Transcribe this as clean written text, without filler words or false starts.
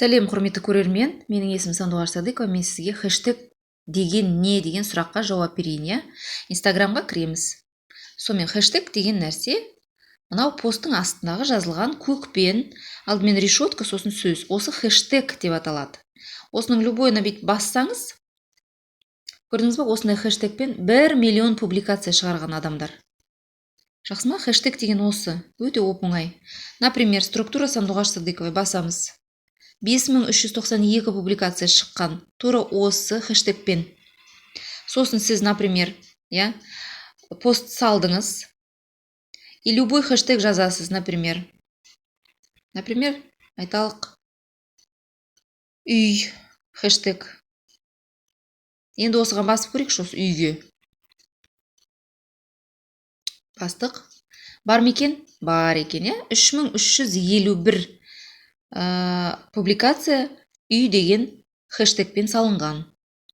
Сәлем, құрметті көрермен. Менің есімім Сандуғаш Садыкова. Мен сізге хэштег деген не деген сұраққа жауап берейін, иә? Инстаграмға кіреміз. Сонымен хэштег деген нәрсе мынау посттың астындағы жазылған көкпен, алдымен решетка, сосын сөз. Осы хэштег деп аталады. Осының любойына бүйтіп бассаңыз, көрдіңіз бе, осындай хэштегпен 1 миллион публикация шығарған адамдар. Жақсы ма? Хэштег деген осы. Өте оп-оңай. Например, структура Сандуғаш Садыковой басамыз. 5392 публикация шыққан. Тура осы хэштегпен. Сосын сіз, например, пост салдыңыз. И любой хэштег жазасыз, например. Айталық үй хэштег. Енді осыған басып көрейікші, осы үйге. Бастық. Бар ма екен? Бар екен, 3351 публикация үй деген хэштегпен салынған.